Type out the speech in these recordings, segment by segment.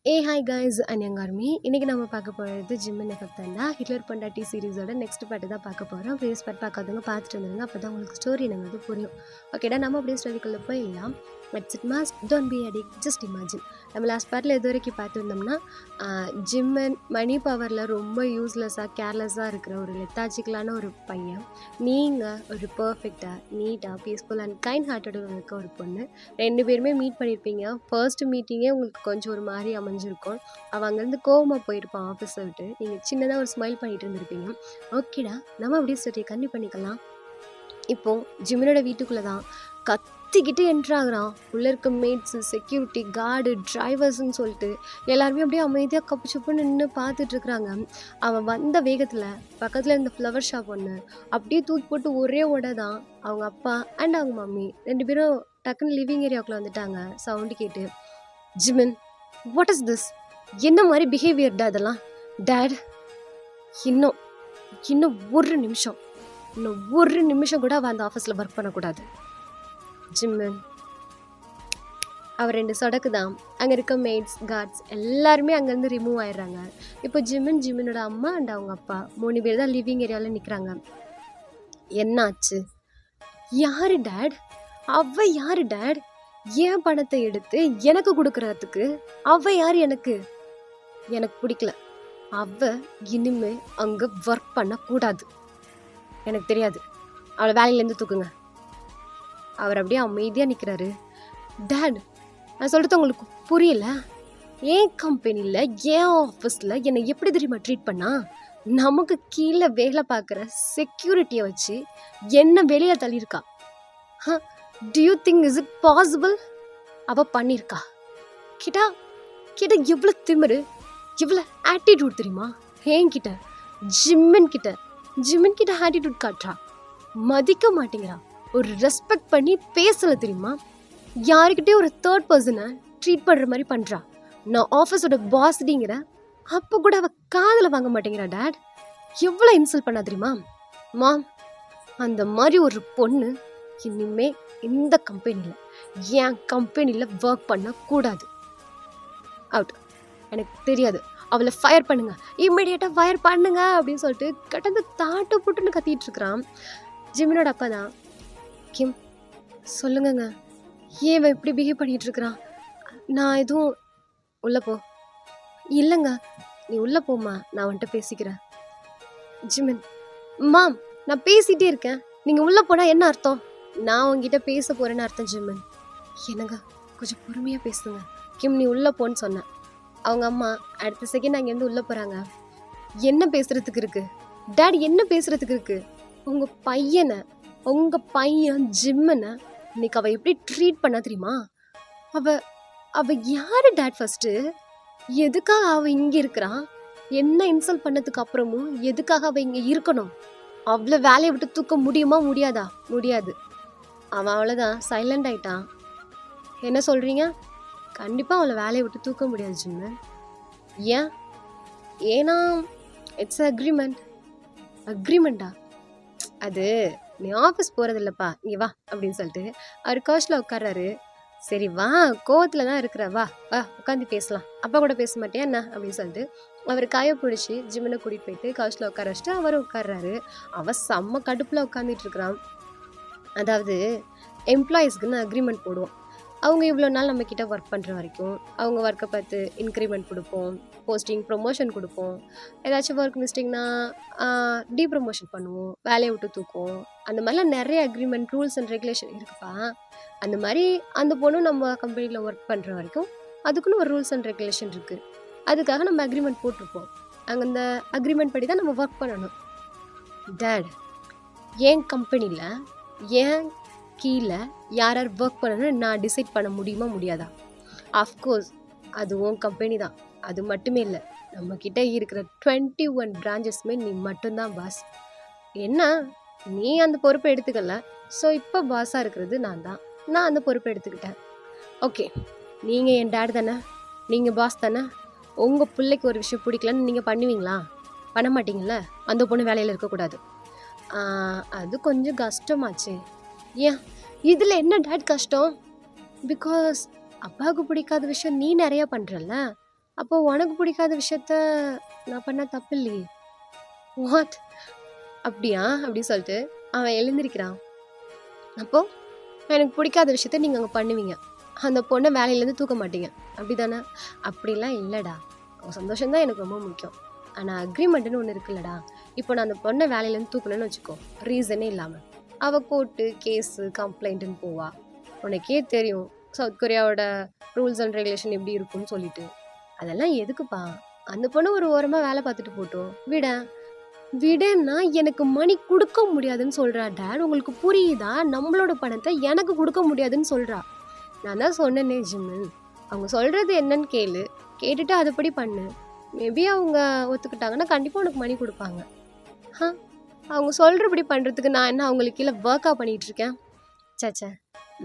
Hi guys அன்யங்கார்மி. இன்றைக்கி நம்ம பார்க்க போகிறது ஜிம்மன் எஃபெக்ட் தான்டா. ஹிட்லர் பொண்டாட்டி சீரிஸோட நெக்ஸ்ட் பாட்டு தான் பார்க்க போகிறோம். ப்ரீவியஸ் பார்ட் பார்க்காதவங்க பார்த்துட்டு வந்துருங்க, அப்போ தான் உங்களுக்கு ஸ்டோரி என்னங்கிறது புரியும். ஓகேடா, நம்ம அப்படியே ஸ்டோரிக்குள்ளே போயிடலாம். Buts it mass don't be addict, just imagine. நம்ம லாஸ்ட் பார்ட்டில் எது வரைக்கும் பார்த்துருந்தோம்னா, ஜிம்மன் மணி பவரில் ரொம்ப யூஸ்லெஸ்ஸாக கேர்லெஸ்ஸாக இருக்கிற ஒரு லெத்தாஜிக்கலான ஒரு பையன். நீங்கள் ஒரு பர்ஃபெக்டாக நீட்டாக பீஸ்ஃபுல் அண்ட் கைண்ட் ஹார்ட்டடாக இருக்க ஒரு பொண்ணு. 2 பேருமே மீட் பண்ணியிருப்பீங்க. ஃபர்ஸ்ட் மீட்டிங்கே உங்களுக்கு கொஞ்சம் ஒரு மாதிரி அமைஞ்சிருக்கும். அவன் அங்கேருந்து கோவமாக போயிருப்பான் ஆஃபீஸை விட்டு. நீங்கள் சின்னதாக ஒரு ஸ்மைல் பண்ணிட்டு இருந்திருப்பீங்க. ஓகேடா, நம்ம அப்படியே ஸ்டோரியை கண்டினியூ பண்ணிக்கலாம். இப்போது ஜிம்மனோட வீட்டுக்குள்ளே தான் கத்திக்கிட்டு என்ட்ரு ஆகுறான். உள்ளே இருக்க மேட்ஸு, செக்யூரிட்டி கார்டு, டிரைவர்ஸ்ன்னு சொல்லிட்டு எல்லாருமே அப்படியே அமைதியாக கப்பு சுப்புன்னு நின்று பார்த்துட்ருக்குறாங்க. அவன் வந்த வேகத்தில் பக்கத்தில் இருந்த ஃப்ளவர் ஷாப் ஒன்று அப்படியே தூக்கி போட்டு ஒரே ஓட தான் அவங்க அப்பா அண்ட் அவங்க மம்மி 2 பேரும் டக்குன்னு லிவிங் ஏரியாவுக்குள்ளே வந்துட்டாங்க. சவுண்டு கேட்டு, ஜிம்மன், வாட் இஸ் திஸ்? என்ன மாதிரி பிஹேவியர்டா அதெல்லாம்? டேட், இன்னும் இன்னும் ஒரு நிமிஷம் கூட அவள் அந்த ஆஃபீஸில் ஒர்க் பண்ணக்கூடாது. ஜிம்மன், அவர் 2 சொடக்கு தான். அங்கே இருக்க மெய்ட்ஸ், கார்ட்ஸ் எல்லாருமே அங்கேருந்து ரிமூவ் ஆயிடுறாங்க. இப்போ ஜிம்மனோட அம்மா அண்ட் அவங்க அப்பா 3 பேர் தான் லிவிங் ஏரியாவில் நிற்கிறாங்க. என்னாச்சு? யாரு டேட்? அவ யாரு டேட்? ஏன் பணத்தை எடுத்து எனக்கு கொடுக்கறதுக்கு அவ யார்? எனக்கு பிடிக்கல. அவ இனிமே அங்கே ஒர்க் பண்ணக்கூடாது. எனக்கு தெரியாது. அவளை வேலையிலேருந்து தூக்குங்க. அவர் அப்படியே அமைதியாக நிற்கிறாரு. டேட், நான் சொல்கிறது உங்களுக்கு புரியல. ஏன் கம்பெனியில், ஏன் ஆஃபீஸில் என்னை எப்படி தெரியுமா ட்ரீட் பண்ணா? நமக்கு கீழே வேலை பார்க்குற செக்யூரிட்டியை வச்சு என்ன வெளியில் தள்ளியிருக்கா. Do you think is it possible? அவ பண்ணியிருக்கா. கிட்ட எவ்வளோ திமிரு, எவ்வளோ ஆட்டிடியூட் தெரியுமா? என்கிட்ட ஜிம்மன் கிட்ட ஆட்டிடியூட் காட்டுறா. மதிக்க மாட்டேங்கிறா. ஒரு ரெஸ்பெக்ட் பண்ணி பேசலை தெரியுமா? யாருக்கிட்டே ஒரு தேர்ட் பர்சனை ட்ரீட் பண்ணுற மாதிரி பண்ணுறா. நான் ஆஃபீஸோட பாஸ்டிங்கிற அப்போ கூட அவள் காதில் வாங்க மாட்டேங்கிறா. டேட், எவ்வளோ இன்சல்ட் பண்ணா தெரியுமா? மாம், அந்த மாதிரி ஒரு பொண்ணு இனிமே இந்த கம்பெனியில், என் கம்பெனியில் ஒர்க் பண்ணக்கூடாது. அவுட். எனக்கு தெரியாது. அவளை ஃபயர் பண்ணுங்க, இம்மிடியேட்டாக ஃபயர் பண்ணுங்க அப்படின்னு சொல்லிட்டு கடந்து தாட்டு புட்டுன்னு கத்திட்டு இருக்கிறான். ஜிம்மனோட அப்பா தான், கிம், சொல்லுங்கங்க, ஏன் இவன் இப்படி பிஹேவ் பண்ணிட்டு இருக்கிறான்? நான் எதுவும். உள்ளே போ. இல்லைங்க, நீ உள்ளே போம்மா, நான் வந்துட்டு பேசிக்கிறேன். ஜிம்மன், மாம், நான் பேசிகிட்டே இருக்கேன், நீங்கள் உள்ளே போனால் என்ன அர்த்தம்? நான் உங்ககிட்ட பேச போகிறேன்னு அர்த்தம். ஜிம்மன், என்னங்க கொஞ்சம் பொறுமையாக பேசுங்க. கிம், நீ உள்ளே போன்னு சொன்னேன். அவங்க அம்மா அடுத்த செகண்ட் அங்கேருந்து உள்ளே போகிறாங்க. என்ன பேசுகிறதுக்கு இருக்குது டேடி? என்ன பேசுகிறதுக்கு இருக்குது? உங்கள் பையன் ஜிம்மனை இன்னைக்கு அவள் எப்படி ட்ரீட் பண்ண தெரியுமா? அவள் யார் டேட்? ஃபஸ்ட்டு எதுக்காக அவள் இங்கே இருக்கிறான்? என்ன இன்சல்ட் பண்ணதுக்கு அப்புறமும் எதுக்காக அவள் இங்கே இருக்கணும்? அவ்வளோ வேலையை விட்டு தூக்க முடியுமா? முடியாது. அவன் அவ்வளோதான், சைலண்ட் ஆகிட்டான். என்ன சொல்கிறீங்க? கண்டிப்பாக அவளை வேலையை விட்டு தூக்க முடியாது ஜிம்மன். ஏன்னா இட்ஸ் அக்ரிமெண்ட்டா? அது நீ ஆஃபீஸ் போகிறது இல்லைப்பா, இங்கே வா அப்படின்னு சொல்லிட்டு அவர் கவுச்சில் உட்கார்றாரு. சரி வா, கோவத்தில் தான் இருக்கிற, வா உட்காந்து பேசலாம். அப்பா கூட பேச மாட்டியா என்ன அப்படின்னு சொல்லிட்டு அவர் கையை பிடிச்சி ஜிம்மனை கூட்டிகிட்டு போயிட்டு கவுச்சில் உட்கார வச்சுட்டு அவரும் உட்கார்றாரு. அவன் செம்ம கடுப்பில் உட்காந்துட்டு இருக்கிறான். அதாவது எம்ப்ளாயீஸ்க்குன்னு அக்ரிமெண்ட் போடுவோம். அவங்க இவ்வளோ நாள் நம்மக்கிட்ட ஒர்க் பண்ணுற வரைக்கும் அவங்க ஒர்க்கை பார்த்து இன்க்ரிமெண்ட் கொடுப்போம், போஸ்டிங் ப்ரொமோஷன் கொடுப்போம். ஏதாச்சும் ஒர்க் மிஸ்டேக்னா டீப்ரமோஷன் பண்ணுவோம், வேலையை விட்டு தூக்குவோம். அந்த மாதிரிலாம் நிறைய அக்ரிமெண்ட், ரூல்ஸ் அண்ட் ரெகுலேஷன் இருக்குப்பா. அந்த மாதிரி அந்த பொண்ணும் நம்ம கம்பெனியில் ஒர்க் பண்ணுற வரைக்கும் அதுக்குன்னு ஒரு ரூல்ஸ் அண்ட் ரெகுலேஷன் இருக்குது. அதுக்காக நம்ம அக்ரிமெண்ட் போட்டிருப்போம். அங்கே அந்த அக்ரிமெண்ட் படி தான் நம்ம ஒர்க் பண்ணணும். டேட், என் கம்பெனியில் ஏன் கீழே யார் ஒர்க் பண்ணணும்னு நான் டிசைட் பண்ண முடியாதா? ஆஃப்கோர்ஸ் அது உன் கம்பெனி தான். அது மட்டுமே இல்லை, நம்மக்கிட்ட இருக்கிற 21 பிரான்ச்சஸ்மே நீ மட்டும்தான் பாஸ். என்ன, நீ அந்த பொறுப்பை எடுத்துக்கல. ஸோ இப்போ பாஸாக இருக்கிறது நான் அந்த பொறுப்பை எடுத்துக்கிட்டேன். ஓகே, நீங்கள் என் டேட் தானே, நீங்கள் பாஸ் தானே. உங்கள் பிள்ளைக்கு ஒரு விஷயம் பிடிக்கலன்னு நீங்கள் பண்ணுவீங்களா? பண்ண மாட்டீங்கள்ல. அந்த பொண்ணு வேலையில் இருக்கக்கூடாது. அது கொஞ்சம் கஷ்டமாச்சு. ஏன், இதில் என்ன டேட் கஷ்டம்? பிகாஸ் அப்பாவுக்கு பிடிக்காத விஷயம் நீ நிறையா பண்ணுறல்ல. அப்போ உனக்கு பிடிக்காத விஷயத்த நான் பண்ண தப்பு இல்லையே. வாட்? அப்படியா அப்படி சொல்லிட்டு அவன் எழுந்திருக்கிறான். அப்போ எனக்கு பிடிக்காத விஷயத்த நீங்கள் அங்கே பண்ணுவீங்க, அந்த பொண்ணை வேலையிலேருந்து தூக்க மாட்டீங்க அப்படி தானே? அப்படிலாம் இல்லைடா, அவன் சந்தோஷம்தான் எனக்கு ரொம்ப முக்கியம். ஆனால் அக்ரிமெண்ட்டுன்னு ஒன்று இருக்குல்லடா. இப்போ நான் அந்த பொண்ணை வேலையிலேருந்து தூக்கணும்னு வச்சுக்கோ, ரீசனே இல்லாமல் அவள் கோர்ட்டு கேஸு கம்ப்ளைண்ட்டுன்னு போவா. உனக்கே தெரியும் சவுத் கொரியாவோட ரூல்ஸ் அண்ட் ரெகுலேஷன் எப்படி இருக்கும்னு சொல்லிட்டு. அதெல்லாம் எதுக்குப்பா? அந்த பொண்ணு ஒரு ஓரமாக வேலை பார்த்துட்டு போட்டோம், விடன்னா எனக்கு மணி கொடுக்க முடியாதுன்னு சொல்கிறா. டேட் உங்களுக்கு புரியுதா? நம்மளோட பணத்தை எனக்கு கொடுக்க முடியாதுன்னு சொல்கிறா. நான் தான் சொன்னேனே ஜிம்மன், அவங்க சொல்கிறது என்னன்னு கேட்டுட்டு அதுபடி பண்ணு. மேபி அவங்க ஒத்துக்கிட்டாங்கன்னா கண்டிப்பாக உனக்கு மணி கொடுப்பாங்க. அவங்க சொல்கிறபடி பண்ணுறதுக்கு நான் என்ன அவங்களுக்கு கீழே ஒர்க்காக பண்ணிகிட்ருக்கேன்? சேச்சே,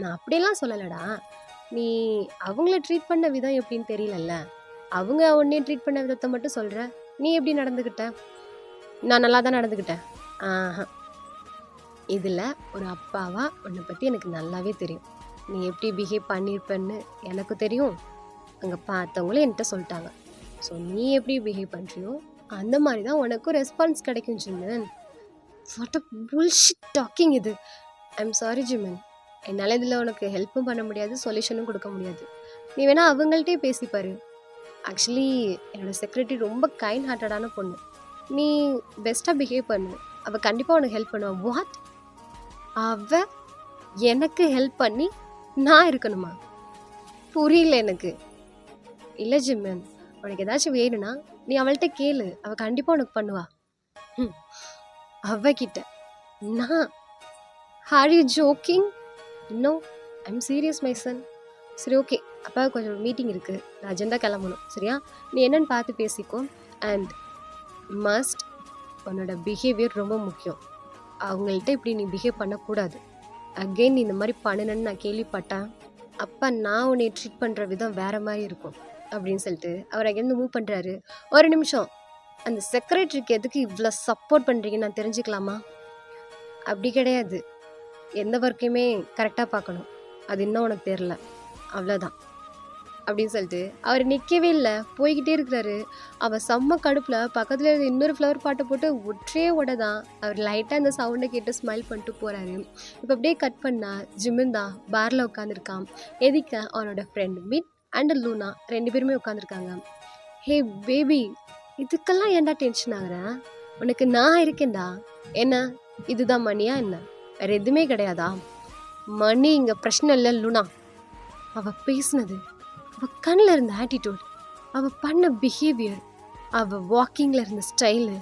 நான் அப்படிலாம் சொல்லலடா. நீ அவங்கள ட்ரீட் பண்ண விதம் எப்படின்னு தெரியலல்ல. அவங்க உன்னையும் ட்ரீட் பண்ண விதத்தை மட்டும் சொல்கிற. நீ எப்படி நடந்துக்கிட்ட? நான் நல்லா தான் நடந்துக்கிட்டேன். இதில் ஒரு அப்பாவா உன்னை பற்றி எனக்கு நல்லாவே தெரியும். நீ எப்படி பிஹேவ் பண்ணியிருப்பேன்னு எனக்கு தெரியும். அங்கே பார்த்தவங்களும் என்கிட்ட சொல்லிட்டாங்க. ஸோ நீ எப்படி பிஹேவ் பண்ணுறியோ அந்த மாதிரி தான் உனக்கும் ரெஸ்பான்ஸ் கிடைக்கும் ஜிம்மன். வாட் அ புல்ஷிட் டாக்கிங் இது. ஐம் சாரி ஜிம்மன், என்னால் இதில் உனக்கு ஹெல்ப்பும் பண்ண முடியாது, சொல்யூஷனும் கொடுக்க முடியாது. நீ வேணால் அவங்கள்ட்டே பேசிப்பாரு. ஆக்சுவலி என்னோடய செக்ரட்டரி ரொம்ப கைண்ட் ஹார்ட்டடான பொண்ணு. நீ பெஸ்ட்டாக பிஹேவ் பண்ணு, அவள் கண்டிப்பாக உனக்கு ஹெல்ப் பண்ணுவாள். வாட்? அவள் எனக்கு ஹெல்ப் பண்ணி நான் இருக்கணுமா? புரியல எனக்கு. இல்லை ஜிம்மன், உனக்கு ஏதாச்சும் வேணும்னா நீ அவள்கிட்ட கேளு, அவள் கண்டிப்பாக உனக்கு பண்ணுவா. அவகிட்ட நான்? Are you joking? No, I'm serious my son. சரி, ஓகே, அப்போ கொஞ்சம் மீட்டிங் இருக்குது, நான் அஜெண்டா கிளம்பணும். சரியா? நீ என்னன்னு பார்த்து பேசிக்கோ. அண்ட் மஸ்ட் உன்னோட பிஹேவியர் ரொம்ப முக்கியம். அவங்கள்ட்ட இப்படி நீ பிஹேவ் பண்ணக்கூடாது. அகெயின் நீ இந்த மாதிரி பண்ணணுன்னு நான் கேள்விப்பட்டேன். அப்போ நான் உன்னை ட்ரீட் பண்ணுற விதம் வேறு மாதிரி இருக்கும் அப்படின்னு சொல்லிட்டு அவர் அங்கேருந்து மூவ் பண்ணுறாரு. ஒரு நிமிஷம், அந்த செக்ரட்டரிக்கு எதுக்கு இவ்வளோ சப்போர்ட் பண்ணுறீங்கன்னு நான் தெரிஞ்சுக்கலாமா? அப்படி கிடையாது, எந்த ஒர்க்கையுமே கரெக்டாக பார்க்கணும், அது இன்னும் உனக்கு தெரில, அவ்வளோதான் அப்படின்னு சொல்லிட்டு அவர் நிற்கவே இல்லை, போய்கிட்டே இருக்கிறாரு. அவள் செம்ம கடுப்பில் பக்கத்தில் இருக்க இன்னொரு ஃப்ளவர் பாட்டை போட்டு ஒற்றே தான். அவர் லைட்டாக அந்த சவுண்டை கேட்டு ஸ்மைல் பண்ணிட்டு போகிறாரு. இப்போ அப்படியே கட் பண்ணா ஜிம்மன் தான் பாரில் உட்காந்துருக்கான். எதிக்க அவனோட ஃப்ரெண்ட் மிட் அண்ட் லூனா 2 பேருமே உட்காந்துருக்காங்க. ஹே பேபி, இதுக்கெல்லாம் ஏன்டா டென்ஷன் ஆகுறேன்? உனக்கு நான் இருக்கேன்டா. என்ன இதுதான் மணியா என்ன? வேறு எதுவுமே கிடையாதா? மணி இங்கே பிரச்சனை இல்லை லூனா. அவள் பேசினது, அவள் கண்ணில் இருந்த ஆட்டிடியூட், அவள் பண்ண பிஹேவியர், அவள் வாக்கிங்கில் இருந்த ஸ்டைலு,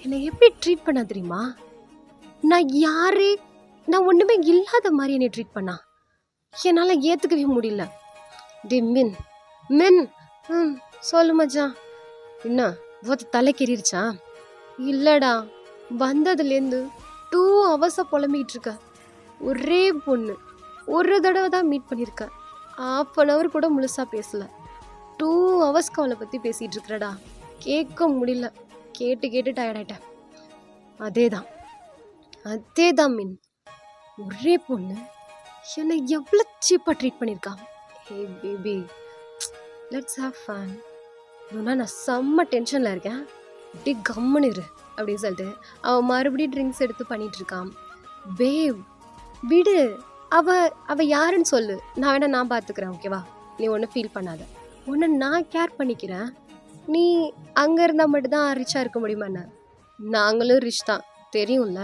என்னை எப்படி ட்ரீட் பண்ணா தெரியுமா? நான் ஒன்றுமே இல்லாத மாதிரி என்னை ட்ரீட் பண்ணா. என்னால் ஏற்றுக்கவே முடியல. டே மின் சொல்லு மச்சான். என்ன தலைக்கேறிடுச்சா? இல்லைடா, வந்ததுலேருந்து 2 hours புலம்பிக்கிட்டு இருக்க. ஒரே பொண்ணு, ஒரு தடவை தான் மீட் பண்ணியிருக்கேன், 1/2 hour கூட முழுசாக பேசலை. 2 hours அவளை பற்றி பேசிகிட்டு இருக்கிறடா. கேட்க முடியல, கேட்டு டயர்டாயிட்டேன். அதே தான் மின், ஒரே பொண்ணு என்னை எவ்வளோ சீப்பாக ட்ரீட் பண்ணியிருக்கா. Hey baby, let's have fun. நான் செம்ம டென்ஷனில் இருக்கேன், அப்படியே கம்முன்னு இரு அப்படின்னு சொல்லிட்டு அவன் மறுபடியும் ட்ரிங்க்ஸ் எடுத்து பண்ணிட்டு இருக்கான். பேப் விடு, அவ யாருன்னு சொல்லு, நான் பார்த்துக்கிறேன், ஓகேவா? நீ ஒன்றும் ஃபீல் பண்ணாத, ஒன்று நான் கேர் பண்ணிக்கிறேன். நீ அங்கே இருந்தால் மட்டும்தான் ரிச்சாக இருக்க முடியுமா என்ன? நாங்களும் ரிச் தான், தெரியும்ல.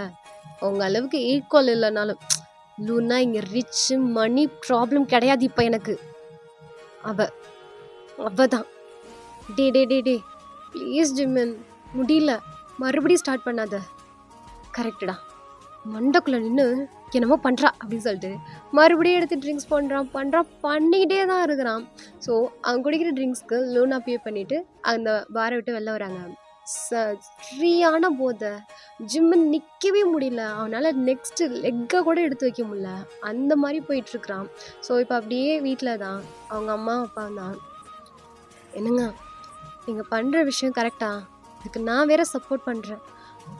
உங்கள் அளவுக்கு ஈக்குவல் இல்லைனாலும் லூனா இங்கே ரிச்சு மணி ப்ராப்ளம் கிடையாது இப்போ எனக்கு. அவ தான். டே ப்ளீஸ் ஜிம்மன், முடியல, மறுபடியும் ஸ்டார்ட் பண்ணாத. கரெக்டா, மண்டக்குள்ளே நின்று என்னமோ பண்ணுறா அப்படின்னு சொல்லிட்டு மறுபடியும் எடுத்து ட்ரிங்க்ஸ் பண்ணிக்கிட்டே தான் இருக்கிறான். ஸோ அவன் குடிக்கிற ட்ரிங்க்ஸ்க்கு லூனா பே பண்ணிவிட்டு அந்த பாரை விட்டு வெளில வராங்க. ஃப்ரீயான போதை, ஜிம்மன் நிற்கவே முடியல, அவனால் நெக்ஸ்ட்டு லெக்கை கூட எடுத்து வைக்க முடியல, அந்த மாதிரி போயிட்டுருக்குறான். ஸோ இப்போ அப்படியே வீட்டில் தான் அவங்க அம்மா அப்பா தான். என்னங்க, நீங்கள் பண்ணுற விஷயம் கரெக்டா? இதுக்கு நான் வேற சப்போர்ட் பண்ணுறேன்.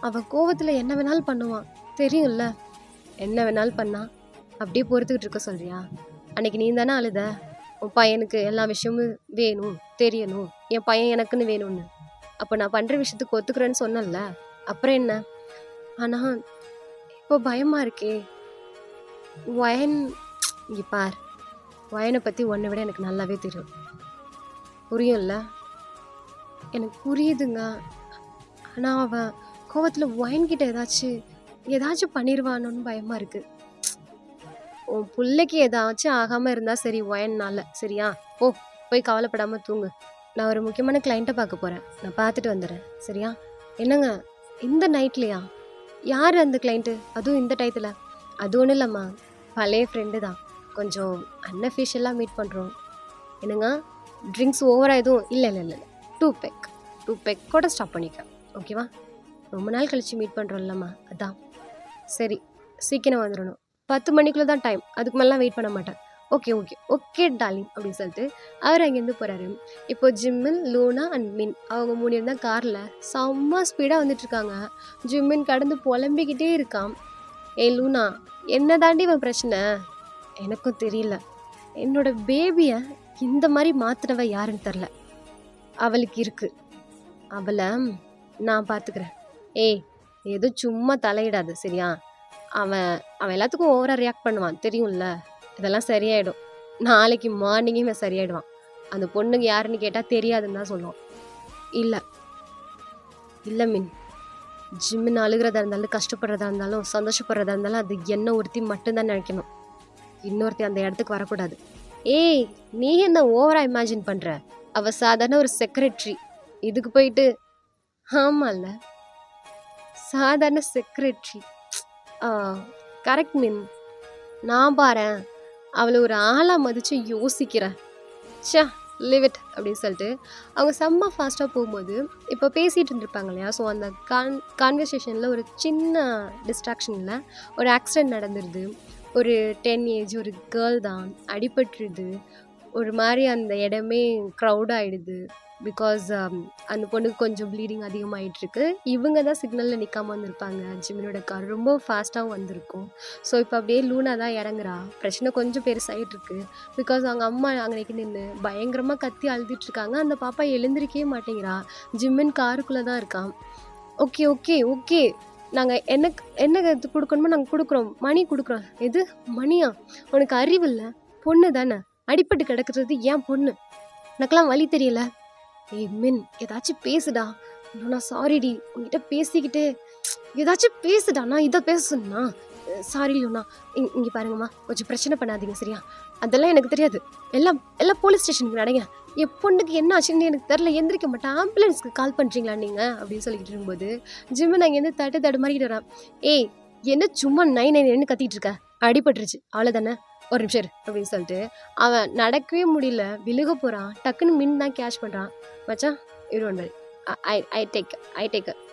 அவன் கோவத்தில் என்ன வேணாலும் பண்ணுவான், தெரியும்ல. என்ன வேணாலும் பண்ணா அப்படியே பொறுத்துக்கிட்டு இருக்க சொல்கிறியா? அன்னைக்கு நீ தானே அழுத, உன் பையனுக்கு எல்லா விஷயமும் வேணும், தெரியணும். என் பையன் எனக்குன்னு வேணும்னு. அப்போ நான் பண்ணுற விஷயத்துக்கு ஒத்துக்கிறேன்னு சொன்னேன்ல. அப்புறம் என்ன? ஆனால் இப்போ பயமா இருக்கே. வயன் இங்கே பார், வயனை பற்றி உன்னை விட எனக்கு நல்லாவே தெரியும். புரியும்ல? எனக்கு புரியுதுங்க. ஆனால் அவன் கோவத்தில் வயன்கிட்ட ஏதாச்சும் பண்ணிடுவானோன்னு பயமாக இருக்குது. உன் பிள்ளைக்கு ஏதாச்சும் ஆகாமல் இருந்தால் சரி வயன்னால, சரியா? போய் கவலைப்படாமல் தூங்கு. நான் ஒரு முக்கியமான கிளைண்ட்டை பார்க்க போகிறேன். நான் பார்த்துட்டு வந்துடுறேன், சரியா? என்னங்க, இந்த நைட்லையா? யார் அந்த கிளைண்ட்டு? அதுவும் இந்த டயத்தில்? அது ஒன்றும் இல்லைம்மா, பழைய ஃப்ரெண்டு தான். கொஞ்சம் அன்அஃபிஷியலாக மீட் பண்ணுறோம். என்னங்க, ட்ரிங்க்ஸ் ஓவராக எதுவும் இல்லை. 2 பெக் கூட ஸ்டாப் பண்ணிக்க, ஓகேவா? ரொம்ப நாள் கழித்து மீட் பண்ணுறோம்லம்மா, அதான். சரி, சீக்கிரம் வந்துடணும். 10 மணிக்குள்ளே தான் டைம், அதுக்கு மேலாம் வெயிட் பண்ண மாட்டேன். ஓகே டார்லிங் அப்படின்னு சொல்லிட்டு அவர் அங்கேருந்து போகிறாரு. இப்போ ஜிம்மின், லூனா அண்ட் மின் அவங்க 3 பேரும் தான் காரில் செம்ம ஸ்பீடாக வந்துட்டுருக்காங்க. ஜிம்மின் கடந்து புலம்பிக்கிட்டே இருக்கான். ஏய் லூனா, என்ன தாண்டி இவன் பிரச்சனை? எனக்கும் தெரியல. என்னோட பேபியை இந்த மாதிரி மாற்றினவ யாருன்னு தெரில. அவளுக்கு இருக்குது. அவளை நான் பார்த்துக்கிறேன். ஏய், எதுவும் சும்மா தலையிடாது, சரியா? அவன் எல்லாத்துக்கும் ஓவராக ரியாக்ட் பண்ணுவான், தெரியும்ல? இதெல்லாம் சரியாயிடும். நாளைக்கு மார்னிங்கே இவன் சரியாயிடுவான். அந்த பொண்ணுக்கு யாருன்னு கேட்டால் தெரியாதுன்னு தான் சொல்லுவான். இல்லை மின், ஜிம்மின் அழுகிறதா இருந்தாலும், கஷ்டப்படுறதா இருந்தாலும், சந்தோஷப்படுறதா இருந்தாலும் அது என்ன ஒருத்தி மட்டும்தான் நினைக்கணும். இன்னொருத்தி அந்த இடத்துக்கு வரக்கூடாது. ஏய், நீ என்ன ஓவராக இமேஜின் பண்ணுற? அவள் சாதாரண ஒரு செக்ரட்டரி. இதுக்கு போயிட்டு ஆமாம்ல, சாதாரண செக்ரட்டரி. கரெக்ட் மின். நான் பாரேன், அவளை ஒரு ஆளாக மதித்து யோசிக்கிறேன். லிவ் இட் அப்படின்னு சொல்லிட்டு அவங்க செம்ம ஃபாஸ்ட்டாக போகும்போது இப்போ பேசிகிட்டு இருந்திருப்பாங்க இல்லையா? ஸோ அந்த கான்வர்சேஷனில் ஒரு சின்ன டிஸ்ட்ராக்ஷனில் ஒரு ஆக்சிடெண்ட் நடந்துருது. ஒரு 10 ஏஜ் ஒரு கேர்ள் தான், அடிபட்டுருது. ஒரு மாதிரி அந்த இடமே க்ரௌட் ஆகிடுது. பிகாஸ் அந்த பொண்ணுக்கு கொஞ்சம் ப்ளீடிங் அதிகமாகிட்டுருக்கு. இவங்க தான் சிக்னலில் நிற்காமல் வந்திருப்பாங்க. ஜிம்மினோட கார் ரொம்ப ஃபாஸ்ட்டாகவும் வந்திருக்கும். ஸோ இப்போ அப்படியே லூனா தான் இறங்குறா. பிரச்சனை கொஞ்சம் பெருசாகிட்டுருக்கு. பிகாஸ் அவங்க அம்மா அங்கே நின்று பயங்கரமாக கத்தி அழுதுட்ருக்காங்க. அந்த பாப்பா எழுந்திருக்கவே மாட்டேங்கிறா. ஜிம்மின் காருக்குள்ளே தான் இருக்கான். ஓகே நாங்கள் என்ன கொடுக்கணுமோ நாங்கள் கொடுக்குறோம், மணி கொடுக்குறோம். எது மணியா? உனக்கு அறிவு இல்லை? பொண்ணு தானே, அடிப்பட்டு கிடக்குறது ஏன் பொண்ணு? எனக்கெல்லாம் வழி தெரியல. ஏய் மின், ஏதாச்சும் பேசுடா. நான் சாரிடி, உங்ககிட்ட பேசிக்கிட்டு ஏதாச்சும் பேசுடா. நான் இதை பேச சொன்னா? சாரி லூனா, இங்கே பாருங்கம்மா, கொஞ்சம் பிரச்சனை பண்ணாதீங்க, சரியா? அதெல்லாம் எனக்கு தெரியாது. எல்லாம் போலீஸ் ஸ்டேஷனுக்கு நடங்க. என் பொண்ணுக்கு என்ன ஆச்சுன்னு எனக்கு தெரில, எந்திரிக்க மாட்டேன். ஆம்புலன்ஸ்க்கு கால் பண்ணுறீங்களா நீங்கள் அப்படின்னு சொல்லிக்கிட்டு இருக்கும்போது ஜிம்மு நாங்கள் எந்த தட்டு மாறிக்கிட்டு வரான். ஏய், என்ன சும்மா நைன்னு கத்திட்டு இருக்க? அடிபட்டுருச்சு அவ்வளோதானே, ஒரு நிமிஷம் அப்படின்னு சொல்லிட்டு அவன் நடக்கவே முடியல, விழுக போகிறான். டக்குன்னு மின் தான் கேஷ் பண்ணுறான். மச்சான், இது ஒன்று ஐ டேக்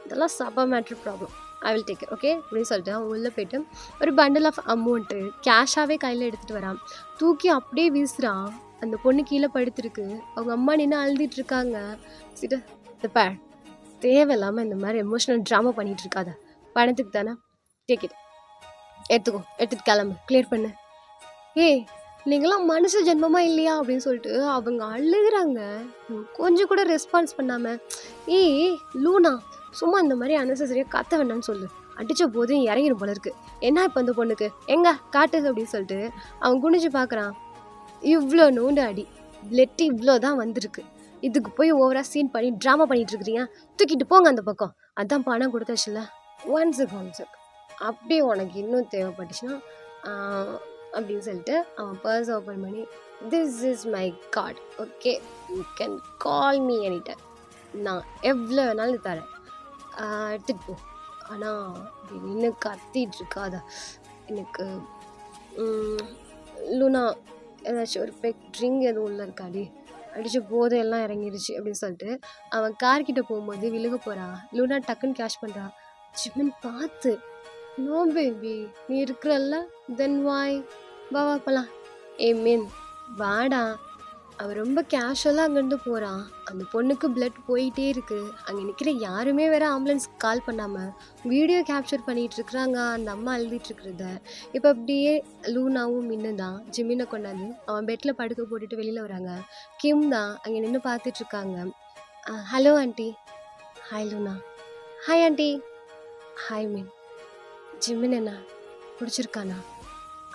இதெல்லாம் சபா matter problem, I will take okay அப்படின்னு சொல்லிட்டு அவன் உள்ளே போய்ட்டு ஒரு பண்டில் ஆஃப் அமௌண்ட்டு கேஷாகவே கையில் எடுத்துகிட்டு வரான். தூக்கி அப்படியே வீசுகிறான். அந்த பொண்ணு கீழே படுத்துருக்கு. அவங்க அம்மா நின்று அழுதுட்டு இருக்காங்க. சிட்டு இந்த தேவையில்லாமல் இந்த மாதிரி எமோஷனல் ட்ராமா பண்ணிகிட்டு இருக்காத. பணத்துக்கு தானே, டேக் இட், எடுத்துட்டு கிளம்பு, கிளியர் பண்ணு. ஏய், நீங்களாம் மனுஷ ஜென்மமா இல்லையா அப்படின்னு சொல்லிட்டு அவங்க அழுகுறாங்க. கொஞ்சம் கூட ரெஸ்பான்ஸ் பண்ணாமல். ஏய் லூனா, சும்மா இந்த மாதிரி அன்னெசரியாக கத்த வேண்டாம்னு சொல்லு. அடித்த போதும் இறங்கிடும் போல இருக்கு. என்ன இப்போ அந்த பொண்ணுக்கு எங்க காட்டு அப்படின்னு சொல்லிட்டு அவன் குனிஞ்சு பார்க்குறான். இவ்வளோ நோண்டு அடி, பிளட் இவ்வளோ தான் வந்திருக்கு. இதுக்கு போய் ஓவராக சீன் பண்ணி ட்ராமா பண்ணிட்டு இருக்கிறீங்க. தூக்கிட்டு போங்க அந்த பக்கம். அதான் பணம் கொடுத்தாச்சுல. ஒன் செக் அப்படியே உனக்கு இன்னும் தேவைப்பட்டுச்சுன்னா அப்படின்னு சொல்லிட்டு அவன் பர்ஸ் ஓப்பன் பண்ணி, this is my card, okay, you can call me any time, நான் எவ்வளோ வேணாலும் தரேன், எடுத்துகிட்டு போ. ஆனால் அப்படி நின்று கத்திட்டு இருக்காத. எனக்கு லூனா, ஏதாச்சும் ஒரு பெக் ட்ரிங்க் எதுவும் உள்ள இருக்காடி, அடித்த போதையெல்லாம் இறங்கிடுச்சு அப்படின்னு சொல்லிட்டு அவன் கார்கிட்ட போகும்போது விழுக போகிறான். லூனா டக்குன்னு கேஷ் பண்ணுறா. ஜிம்மன் பார்த்து, நோ பேபி, நீ இருக்கிறல்ல, தென் வாய், வா போலாம். ஏ மீன் வாடா, அவன் ரொம்ப கேஷுவலாக அங்கேருந்து போகிறான். அந்த பொண்ணுக்கு பிளட் போயிட்டே இருக்கு. அங்கே நிற்கிற யாருமே வேற ஆம்புலன்ஸ்க்கு கால் பண்ணாமல் வீடியோ கேப்சர் பண்ணிட்டு இருக்கிறாங்க அந்த அம்மா அழுதிட்டு இருக்கிறத. இப்போ அப்படியே லூனாவும் மின்னு தான் ஜிம்மினை கொண்டாந்து அவன் பெட்டில் படுக்க போட்டுட்டு வெளியில் வராங்க. கிம் தான் அங்கே நின்று பார்த்துட்டு இருக்காங்க. Hello aunty. Hi Luna. Hi aunty. Hi மின். ஜிம்மின் என்ன பிடிச்சிருக்கானா?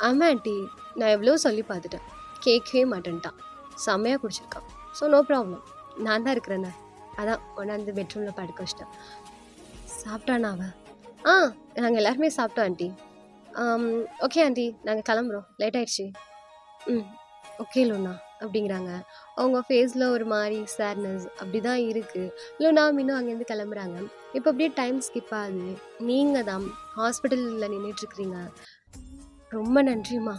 ஆமாம் ஆண்டி, நான் எவ்வளோ சொல்லி பார்த்துட்டேன், கேட்கவே மாட்டேன்ட்டான். செம்மையாக குடிச்சிருக்கான். ஸோ நோ ப்ராப்ளம், நான் தான் இருக்கிறேண்ணே. அதான் கொண்டாந்து பெட்ரூமில் படுக்க வச்சிட்டேன். சாப்பிட்டானா அவன்? ஆ, நாங்கள் எல்லாருமே சாப்பிட்டோம் ஆண்டி. ஓகே ஆண்டி, நாங்கள் கிளம்புறோம், லேட் ஆயிடுச்சு. ம், ஓகே லூனா அப்படிங்கிறாங்க. அவங்க ஃபேஸில் ஒரு மாதிரி சேட்னஸ் அப்படி தான் இருக்குது. லூனா மீனும் அங்கேருந்து கிளம்புறாங்க. இப்போ அப்படியே டைம் ஸ்கிப் ஆகுது. நீங்கள் தான் ஹாஸ்பிட்டலில் நின்றுட்டுருக்கிறீங்க. ரொம்ப நன்றிம்மா,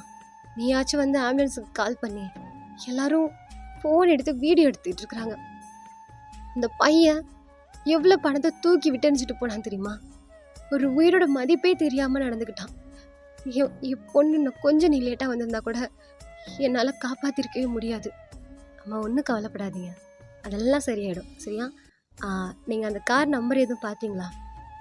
நீயாச்சும் வந்து ஆம்புலன்ஸுக்கு கால் பண்ணி. எல்லாரும் ஃபோன் எடுத்து வீடியோ எடுத்துக்கிட்டு இருக்கிறாங்க. இந்த பையன் எவ்வளோ பணத்தை தூக்கி விட்டெறிஞ்சிட்டு போனான் தெரியுமா? ஒரு உயிரோட மதிப்பே தெரியாமல் நடந்துக்கிட்டான். என் பொண்ணு இன்னும் கொஞ்சம் நீ லேட்டாக வந்திருந்தா கூட என்னால் காப்பாற்றிருக்கவே முடியாது. அம்மா ஒன்றும் கவலைப்படாதீங்க, அதெல்லாம் சரியாயிடும். சரியா? நீங்கள் அந்த கார் நம்பர் எதுவும் பார்த்தீங்களா?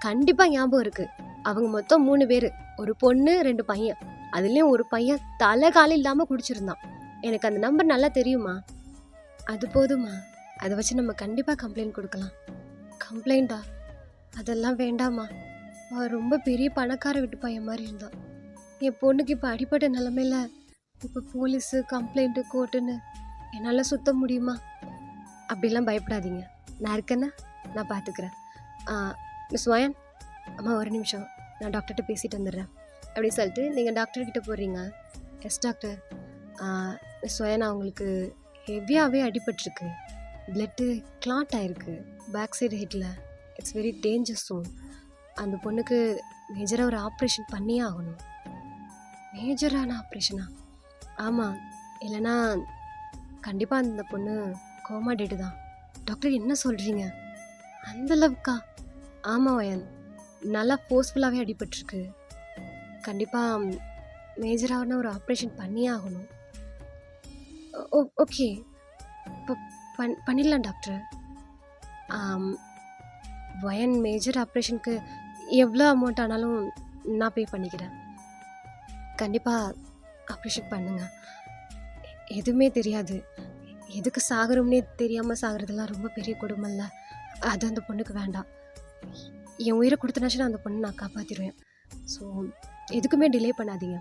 கண்டிப்பாக ஞாபகம் இருக்குது. அவங்க மொத்தம் 3 பேர், ஒரு பொண்ணு 2 பையன். அதுலேயும் ஒரு பையன் தலை காலம் இல்லாமல் குடிச்சிருந்தான். எனக்கு அந்த நம்பர் நல்லா தெரியுமா? அது போதுமா, அதை வச்சு நம்ம கண்டிப்பாக கம்ப்ளைண்ட் கொடுக்கலாம். கம்ப்ளைண்டா? அதெல்லாம் வேண்டாமா. அவன் ரொம்ப பெரிய பணக்கார வீட்டு பையன் மாதிரி இருந்தான். என் பொண்ணுக்கு இப்போ அடிப்பட்ட நிலமையில இப்போ போலீஸு கம்ப்ளைண்ட்டு கோர்ட்டுன்னு என்னால் சுத்த முடியுமா? அப்படிலாம் பயப்படாதீங்க, நான் இருக்கேன்னா, நான் பார்த்துக்கிறேன். மிஸ் வயன், அம்மா ஒரு நிமிஷம், நான் டாக்டர்கிட்ட பேசிட்டு வந்துடுறேன் அப்படின்னு சொல்லிட்டு நீங்கள் டாக்டர்கிட்ட போடுறீங்க. Yes doctor. மிஸ் வயன், அவங்களுக்கு ஹெவியாகவே அடிபட்டிருக்கு. பிளட்டு கிளாட் ஆகிருக்கு பேக் சைடு ஹெட்டில். It's very danger zone. அந்த பொண்ணுக்கு மேஜராக ஒரு ஆப்ரேஷன் பண்ணியே ஆகணும். மேஜரான ஆப்ரேஷனா? ஆமாம், இல்லைனா கண்டிப்பாக அந்த பொண்ணு கோமா டேட்டு தான். டாக்டர் என்ன சொல்கிறீங்க? அந்தளவுக்கா? ஆமாம் வயன், நல்லா ஃபோர்ஸ்ஃபுல்லாகவே அடிபட்டிருக்கு. கண்டிப்பாக மேஜரான ஒரு ஆப்ரேஷன் பண்ணியே ஆகணும். ஓகே, இப்போ பண்ணிடலாம் டாக்டர். வயன் மேஜர் ஆப்ரேஷனுக்கு எவ்வளோ அமௌண்ட் ஆனாலும் நான் பே பண்ணிக்கிறேன். கண்டிப்பாக ஆப்ரேஷன் பண்ணுங்க. எதுவுமே தெரியாது, எதுக்கு சாகிறோம்னே தெரியாமல் சாகிறதெல்லாம் ரொம்ப பெரிய கொடுமை இல்லை. அது அந்த பொண்ணுக்கு வேண்டாம். என் உயிரை கொடுத்தனாச்சும் அந்த பொண்ணை நான் காப்பாற்றிடுவேன். ஸோ எதுக்குமே டிலே பண்ணாதீங்க.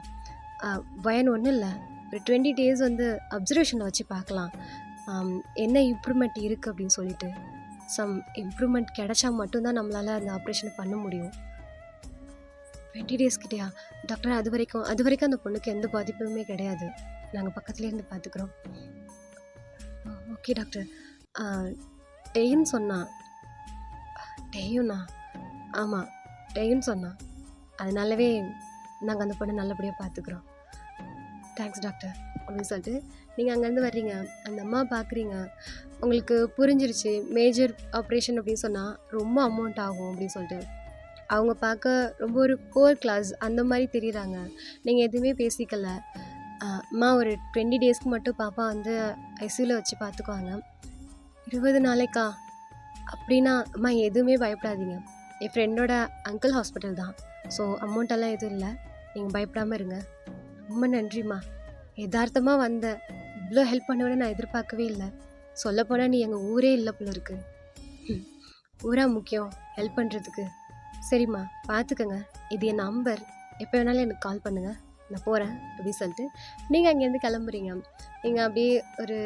வயன் ஒன்றும் இல்லை, ஒரு 20 days வந்து அப்சர்வேஷனை வச்சு பார்க்கலாம் என்ன இம்ப்ரூவ்மெண்ட் இருக்குது அப்படின்னு சொல்லிட்டு. சம் இம்ப்ரூவ்மெண்ட் கிடைச்சா மட்டும்தான் நம்மளால் அந்த ஆப்ரேஷனை பண்ண முடியும். 20 days கிட்டேயா டாக்டர்? அது வரைக்கும் அந்த பொண்ணுக்கு எந்த பாதிப்புமே கிடையாது. நாங்கள் பக்கத்துலேருந்து பார்த்துக்குறோம். Okay doctor. டெய்ன்னு சொன்னான். டெய்யுண்ணா? ஆமாம், டெய்ன்னு சொன்னான். அதனாலவே நாங்கள் அந்த பொண்ணை நல்லபடியாக பார்த்துக்குறோம். தேங்க்ஸ் டாக்டர் அப்படின்னு சொல்லிட்டு நீங்கள் அங்கேருந்து வர்றீங்க. அந்த அம்மா பார்க்குறீங்க, உங்களுக்கு புரிஞ்சிருச்சு மேஜர் ஆப்ரேஷன் அப்படின்னு சொன்னால் ரொம்ப அமௌண்ட் ஆகும் அப்படின்னு சொல்லிட்டு. அவங்க பார்க்க ரொம்ப ஒரு புவர் கிளாஸ் அந்த மாதிரி தெரியுறாங்க. நீங்கள் எதுவுமே பேசிக்கல. அம்மா ஒரு 20 daysக்கு மட்டும் பாப்பா வந்து ஐசியூவில் வச்சு பார்த்துக்குவாங்க. 20 நாளைக்கா? அப்படின்னா அம்மா எதுவுமே பயப்படாதீங்க. என் ஃப்ரெண்டோட அங்கிள் ஹாஸ்பிட்டல் தான். ஸோ அமௌண்ட்டெல்லாம் எதுவும் இல்லை, நீங்கள் பயப்படாமல் இருங்க. ரொம்ப நன்றிம்மா, யதார்த்தமாக வந்த இவ்வளோ ஹெல்ப் பண்ணுவேன்னு நான் எதிர்பார்க்கவே இல்லை. சொல்லப்போனால் நீ எங்கள் ஊரே இல்லை போல இருக்கு. ஊரா முக்கியம் ஹெல்ப் பண்ணுறதுக்கு? சரிம்மா, பார்த்துக்கங்க, இது என் நம்பர், எப்போ வேணாலும் எனக்கு கால் பண்ணுங்கள், நான் போகிறேன் அப்படின்னு சொல்லிட்டு நீங்கள் அங்கேருந்து கிளம்புறீங்க. நீங்கள் அப்படியே ஒரு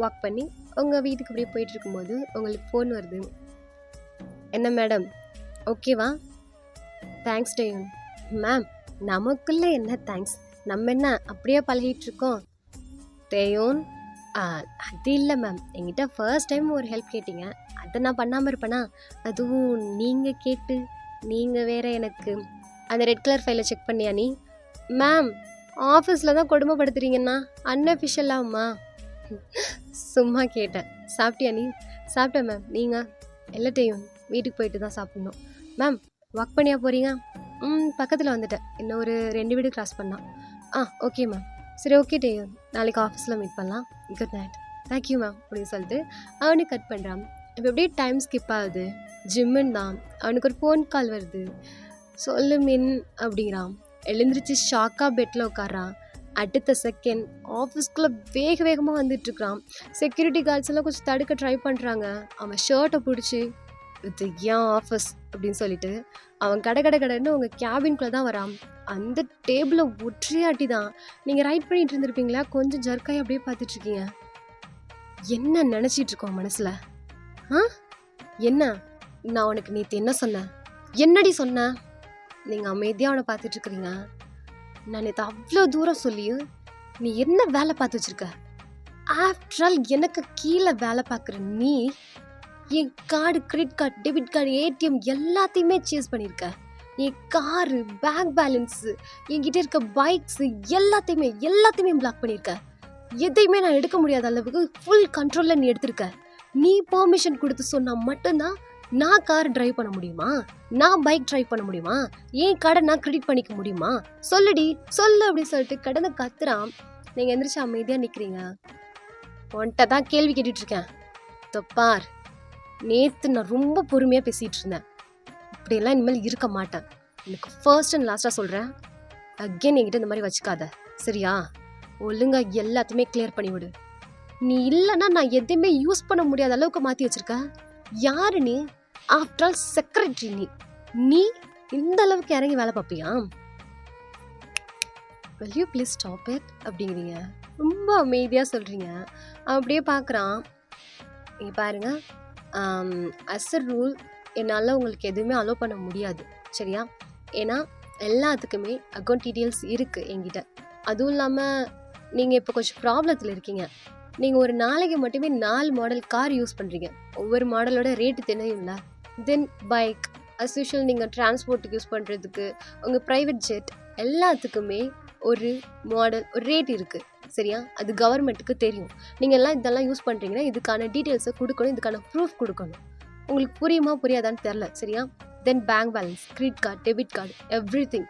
வாக் பண்ணி உங்கள் வீட்டுக்கு அப்படியே போயிட்டு இருக்கும்போது உங்களுக்கு ஃபோன் வருது. என்ன மேடம், ஓகேவா? தேங்க்ஸ் டேயூன். மேம், நமக்குள்ளே என்ன தேங்க்ஸ், நம்ம என்ன அப்படியே பழகிட்டுருக்கோம். டேயூன், அது இல்லை மேம், என்கிட்ட ஃபர்ஸ்ட் டைம் ஒரு ஹெல்ப் கேட்டிங்க, அதை நான் பண்ணாமல் இருப்பேனா? அதுவும் நீங்கள் கேட்டு நீங்கள் வேற எனக்கு அந்த ரெட் கலர் ஃபைலை செக் பண்ணியா நீ? மேம், ஆஃபீஸில் தான் கொடுமைப்படுத்துறீங்கன்னா அன்அஃபிஷியலாம்மா. சும்மா கேட்டேன். சாப்பிட்டியா நீ? சாப்பிட்டேன் மேம். நீங்கள்? எல்லாத்தையும் வீட்டுக்கு போயிட்டு தான் சாப்பிட்ணும். மேம், ஒர்க் பண்ணியா போகிறீங்க? பக்கத்தில் வந்துட்டேன், இன்னும் ஒரு 2 வீடு கிராஸ் பண்ணலாம். Okay ma'am. சரி, ஓகே டேயும், நாளைக்கு ஆஃபீஸில் மீட் பண்ணலாம். Good night. தேங்க்யூ மேம் அப்படின்னு சொல்லிட்டு அவனு கட் பண்ணுறான். இப்போ எப்படியே டைம் ஸ்கிப் ஆகுது. ஜிம்முன்னு தான் அவனுக்கு ஒரு ஃபோன் கால் வருது. சொல்லு மின் அப்படிங்கிறான். எழுந்திரிச்சு ஷாக்காக பெட்டில் உட்காரான். அடுத்த செகண்ட் ஆஃபீஸ்க்குள்ளே வேக வேகமாக வந்துட்டுருக்கான். செக்யூரிட்டி கார்ட்ஸ் எல்லாம் கொஞ்சம் தடுக்க ட்ரை பண்ணுறாங்க. அவன் ஷர்ட்டை பிடிச்சி இது ஏன் ஆஃபீஸ் அப்படின்னு சொல்லிட்டு அவன் கடைன்னு அவங்க கேபின்குள்ளே தான் வரான். அந்த டேபிளை ஒற்றையாட்டி தான் நீங்கள் ரைட் பண்ணிட்டு இருந்திருப்பீங்களா, கொஞ்சம் ஜர்க்காய் அப்படியே பார்த்துட்ருக்கீங்க. என்ன நினச்சிட்டு இருக்கோம் மனசில்? என்ன நான் உனக்கு நேற்று என்ன சொன்னேன்? என்னடி சொன்னேன்? நீங்கள் அமைதியாக அவனை பார்த்துட்ருக்குறீங்க. நான் நேற்று அவ்வளோ தூரம் சொல்லியும் நீ என்ன வேலை பார்த்து வச்சுருக்க? ஆஃப்டர் ஆல் எனக்கு கீழே வேலை பார்க்குற நீ என் card, credit card, debit card, ATM எல்லாத்தையுமே சேஸ் பண்ணியிருக்க. என் காரு, பேங்க் பேலன்ஸு, என்கிட்ட இருக்க பைக்ஸு எல்லாத்தையுமே பிளாக் பண்ணியிருக்க. எதையுமே நான் எடுக்க முடியாத அளவுக்கு ஃபுல் கண்ட்ரோலில் நீ எடுத்திருக்க. நீ பெர்மிஷன் கொடுத்து சொன்னால் மட்டும்தான் நான் கார் டிரைவ் பண்ண முடியுமா? நான் பைக் டிரைவ் பண்ண முடியுமா? என் கடை நான் கிரெடிட் பண்ணிக்க முடியுமா? சொல்லுடி சொல்லு அப்படின்னு சொல்லிட்டு கடனை கத்துறான். நீங்கள் எந்திரிச்சு அமைதியாக நிற்கிறீங்க. உன்கிட்ட தான் கேள்வி கேட்டுட்ருக்கேன். தொப்பார், நேற்று நான் ரொம்ப பொறுமையாக பேசிகிட்டு இருந்தேன். இப்படியெல்லாம் இனிமேல் இருக்க மாட்டேன். எனக்கு ஃபர்ஸ்ட் அண்ட் லாஸ்ட்டாக சொல்கிறேன், அகெயின் என்கிட்ட இந்த மாதிரி வச்சுக்காத, சரியா? ஒழுங்காக எல்லாத்தையுமே கிளியர் பண்ணிவிடு. நீ இல்லைன்னா நான் எதையுமே யூஸ் பண்ண முடியாத அளவுக்கு மாற்றி வச்சுருக்க. யாரு நீ? After all secretary. நீ இந்த அளவுக்கு இறங்கி வேலை பார்ப்பியா? will you please stop it அப்படிங்கிறீங்க. ரொம்ப அமைதியாக சொல்கிறீங்க. அவன் அப்படியே பார்க்குறான். இங்கே பாருங்க, அஸ் அ ரூல் என்னால் உங்களுக்கு எதுவுமே அலோவ் பண்ண முடியாது, சரியா? ஏன்னா எல்லாத்துக்குமே அக்கௌண்ட் டீட்டெயில்ஸ் இருக்குது என்கிட்ட. அதுவும் இல்லாமல் நீங்கள் இப்போ கொஞ்சம் ப்ராப்ளத்தில் இருக்கீங்க. நீங்கள் ஒரு நாளைக்கு மட்டுமே 4 மாடல் கார் யூஸ் பண்ணுறீங்க. ஒவ்வொரு மாடலோட ரேட்டு தெரியும்ல. தென் பைக் அஸ் யூஷுவல் நீங்கள் டிரான்ஸ்போர்ட்டுக்கு யூஸ் பண்ணுறதுக்கு, உங்கள் ப்ரைவேட் ஜெட் எல்லாத்துக்குமே ஒரு மாடல், ஒரு ரேட் இருக்குது, சரியா? அது கவர்மெண்ட்டுக்கு தெரியும். நீங்கள் எல்லாம் இதெல்லாம் யூஸ் பண்ணுறீங்கன்னா இதுக்கான டீட்டெயில்ஸை கொடுக்கணும், இதுக்கான ப்ரூஃப் கொடுக்கணும். உங்களுக்கு புரியுமா புரியாதான்னு தெரில, சரியா? Then bank balance, credit card, debit card,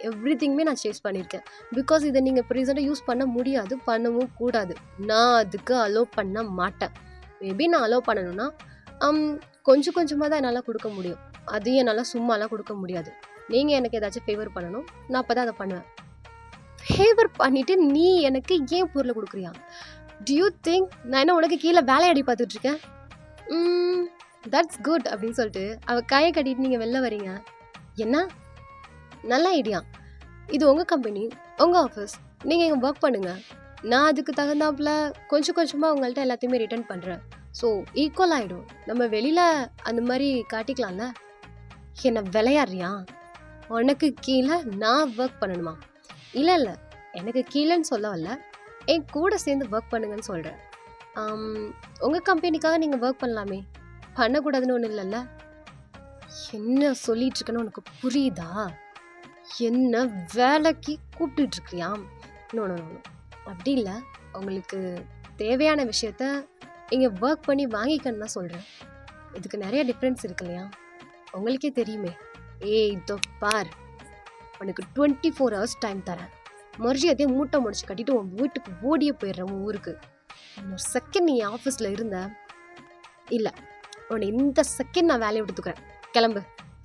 எவ்ரிதிங்குமே நான் சேஸ் பண்ணியிருக்கேன். பிகாஸ் இதை நீங்கள் இப்போ ரீசெண்டாக யூஸ் பண்ண முடியாது, பண்ணவும் கூடாது. நான் அதுக்கு அலோவ் பண்ண மாட்டேன். மேபி நான் அலோவ் பண்ணணும்னா கொஞ்சம் கொஞ்சமாக தான் என்னால் கொடுக்க முடியும். அதையும் என்னால் சும்மாலாம் கொடுக்க முடியாது. நீங்கள் எனக்கு ஏதாச்சும் ஃபேவர் பண்ணணும், நான் அப்போ தான் அதை பண்ணுவேன். ஃபேவர் பண்ணிவிட்டு நீ எனக்கு ஏன் பொருளை கொடுக்குறியா? டு யூ திங்க் நான் என்ன உனக்கு கீழே வேலையாடி பார்த்துட்ருக்கேன்? தட்ஸ் குட் அப்படின்னு சொல்லிட்டு அவள் கையை கட்டிட்டு நீங்கள் வெளில வரீங்க. என்ன நல்ல ஐடியா, இது உங்கள் கம்பெனி, உங்கள் ஆஃபீஸ், நீங்கள் இங்கே ஒர்க் பண்ணுங்கள். நான் அதுக்கு தகுந்தாப்புல கொஞ்சம் கொஞ்சமாக உங்கள்கிட்ட எல்லாத்தையுமே ரிட்டர்ன் பண்ணுறேன். ஸோ ஈக்குவல் ஆகிடும். நம்ம வெளியில் அந்த மாதிரி காட்டிக்கலாம்ல. என்னை விளையாடுறியா? உனக்கு கீழே நான் ஒர்க் பண்ணணுமா? இல்லை எனக்கு கீழேன்னு சொல்ல வரல, என் கூட சேர்ந்து ஒர்க் பண்ணுங்கன்னு சொல்கிறேன். உங்கள் கம்பெனிக்காக நீங்கள் ஒர்க் பண்ணலாமே, பண்ணக்கூடாதுன்னு ஒன்றும் இல்லைல்ல. என்ன சொல்லிட்டு இருக்கேன்னு உனக்கு புரியுதா? என்ன வேலைக்கு கூப்பிட்டுட்டு இருக்கிறியா? நோ அப்படி இல்லை. உங்களுக்கு தேவையான விஷயத்த இங்கே ஒர்க் பண்ணி வாங்கிக்கன்னு தான் சொல்கிறேன். இதுக்கு நிறைய டிஃப்ரென்ஸ் இருக்கு இல்லையா? உங்களுக்கே தெரியுமே. இதோ பார், உனக்கு 24 hours டைம் தரேன். மறுபடியும் மூட்டை முடிச்சு கட்டிட்டு உன் வீட்டுக்கு ஓடியே போயிடுறேன், உன் ஊருக்கு. இன்னொரு செகண்ட் நீ ஆஃபீஸில் இருந்த இல்லை, உன்னை இந்த செகண்ட் நான் வேலையை எடுத்துக்கிறேன்.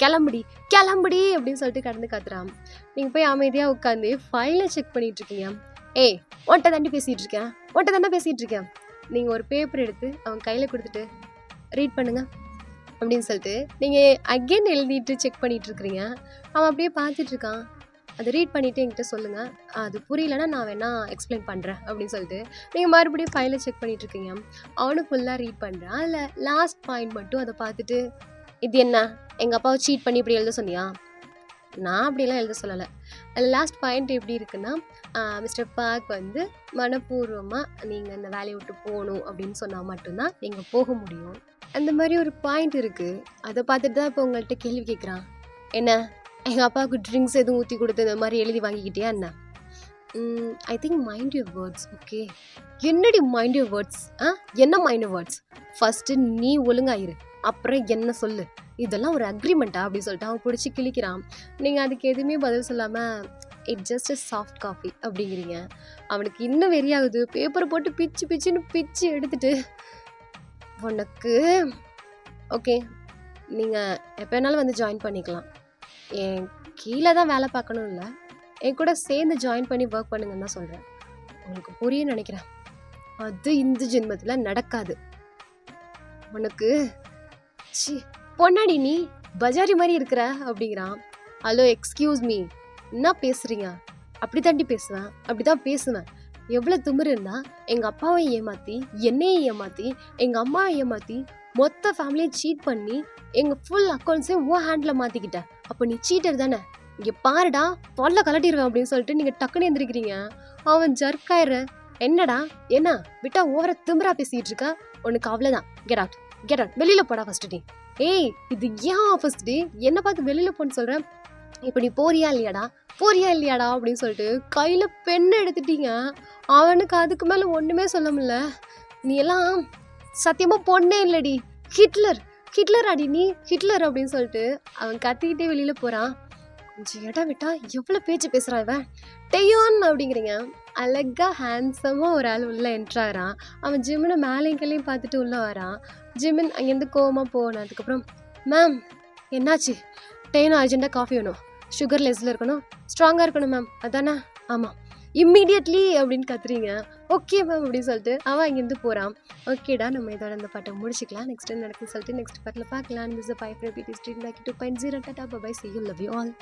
கிளம்புடி அப்படின்னு சொல்லிட்டு கடந்து காத்துறான். நீங்கள் போய் அமைதியாக உட்காந்து ஃபைலை செக் பண்ணிட்டு இருக்கீங்க. உன்கிட்ட தாண்டி பேசிகிட்டு இருக்கேன். நீங்கள் ஒரு பேப்பர் எடுத்து அவன் கையில் கொடுத்துட்டு ரீட் பண்ணுங்க அப்படின்னு சொல்லிட்டு நீங்கள் அகெயின் எழுதிட்டு செக் பண்ணிட்டு இருக்கிறீங்க. அவன் அப்படியே பார்த்துட்டு இருக்கான். அதை ரீட் பண்ணிவிட்டு என்கிட்ட சொல்லுங்கள், அது புரியலன்னா நான் வேணா எக்ஸ்பிளைன் பண்ணுறேன் அப்படின்னு சொல்லிட்டு நீங்கள் மறுபடியும் ஃபைலை செக் பண்ணிகிட்ருக்கீங்க. அவனும் ஃபுல்லாக ரீட் பண்ணுறான். இல்லை லாஸ்ட் பாயிண்ட் மட்டும் அதை பார்த்துட்டு, இது என்ன, எங்கள் அப்பாவை சீட் பண்ணி இப்படி எழுத சொன்னியா? நான் அப்படிலாம் எழுத சொல்லலை. அதில் லாஸ்ட் பாயிண்ட் எப்படி இருக்குன்னா, மிஸ்டர் பார்க் வந்து மனப்பூர்வமாக நீங்கள் இந்த வேலையை விட்டு போகணும் அப்படின்னு சொன்னால் மட்டும்தான் நீங்கள் போக முடியும். அந்த மாதிரி ஒரு பாயிண்ட் இருக்குது. அதை பார்த்துட்டு தான் இப்போ உங்கள்கிட்ட கேள்வி கேட்குறான். என்ன, எங்கள் அப்பாவுக்கு ட்ரிங்க்ஸ் எதுவும் ஊற்றி கொடுத்து இந்த மாதிரி எழுதி வாங்கிக்கிட்டியா என்ன? I think mind your words. Okay, என்னடி மைண்ட் யுவர் வேர்ட்ஸ்? என்ன மைண்ட் யுவர் வேர்ட்ஸ்? ஃபஸ்ட்டு நீ ஒழுங்காயிரு, அப்புறம் என்ன சொல்லு. இதெல்லாம் ஒரு அக்ரிமெண்ட்டா அப்படின்னு சொல்லிட்டு அவன் பிடிச்சி கிழிக்கிறான். நீங்கள் அதுக்கு எதுவுமே பதில் சொல்லாமல் it just a soft coffee அப்படிங்கிறீங்க. அவனுக்கு இன்னும் வெறியாகுது. பேப்பரை போட்டு பிச்சு பிச்சுன்னு பிச்சு எடுத்துட்டு, உனக்கு ஓகே நீங்கள் எப்போ வேணாலும் வந்து ஜாயின் பண்ணிக்கலாம். என் கீழே தான் வேலை பார்க்கணும் இல்லை, என் கூட சேர்ந்து ஜாயின் பண்ணி ஒர்க் பண்ணுங்கன்னு தான் சொல்கிறேன். உங்களுக்கு புரியும்னு நினைக்கிறேன். அது இந்த ஜென்மத்தில் நடக்காது. உனக்கு சி பொன்னாடி நீ பஜாரி மாதிரி இருக்கிற அப்படிங்கிறான். ஹலோ எக்ஸ்கியூஸ் மீ, என்ன பேசுகிறீங்க? அப்படி தாண்டி பேசுவேன், அப்படி தான் பேசுவேன். எவ்வளோ திமிரு இருந்தால் எங்கள் அப்பாவை ஏமாற்றி, என்னையும் ஏமாற்றி, எங்கள் அம்மாவை ஏமாற்றி, மொத்த ஃபேமிலியை சீட் பண்ணி எங்கள் ஃபுல் அக்கௌண்ட்ஸையும் ஓ ஹேண்டில் மாற்றிக்கிட்டேன். அப்போ நீ சீட்டர் தானே? இங்கே பாருடா, தொல்லை கலட்டிடுவேன் அப்படின்னு சொல்லிட்டு நீங்கள் டக்குன்னு எந்திரிக்கிறீங்க. அவன் ஜர்க்காயிர. என்னடா என்ன விட்டா ஓவர திமிரா பேசிகிட்டு இருக்க? உனக்கு அவ்வளோதான். கெட் அவுட், கெட் அவுட், வெளியில் போடா ஃபர்ஸ்ட் டே. ஏய் இது ஏன் ஃபர்ஸ்ட் டே என்னை பார்த்து வெளியில் போன்னு சொல்கிறேன். இப்போ நீ போறியா இல்லையாடா அப்படின்னு சொல்லிட்டு கையில் பெண்ணை எடுத்துட்டீங்க. அவனுக்கு அதுக்கு மேலே ஒன்றுமே சொல்ல முடியல. நீ எல்லாம் சத்தியமாக பொண்ணே இல்லடி, ஹிட்லர் அடி நீ, ஹிட்லர் அப்படின்னு சொல்லிட்டு அவன் கத்திக்கிட்டே வெளியில் போகிறான். கொஞ்சம் இடம் விட்டா எவ்வளோ பேச்சு பேசுகிறான் இவன். டெயோன் அப்படிங்கிறீங்க. அழகாக ஹேண்ட்ஸமாக ஒரு ஆள் உள்ளே என்ட்ராகிறான். அவன் ஜிம்மினை மேலேயும் கீழேயும் பார்த்துட்டு உள்ளே வரான். ஜிம்மின் அங்கேருந்து கோவமாக போனான். அதுக்கப்புறம் மேம் என்னாச்சு? டெய்னும் அர்ஜென்ட்டாக காஃபி வேணும், சுகர் லெஸ்ஸில் இருக்கணும், ஸ்ட்ராங்காக இருக்கணும் மேம், அதானே? ஆமாம், இம்மீடியட்லி அப்படின்னு கத்துறீங்க. ஓகே மேம் அப்படின்னு சொல்லிட்டு அவன் அங்கேருந்து போகிறான். ஓகேடா, நம்ம இதோட இந்த பாட்டை முடிச்சிக்கலாம். நெக்ஸ்ட் டைம் நடக்குன்னு சொல்லிட்டு நெக்ஸ்ட் பாட்டில் பார்க்கலாம். This 5 rapid street 2.0. Tata bye, see you, love you all.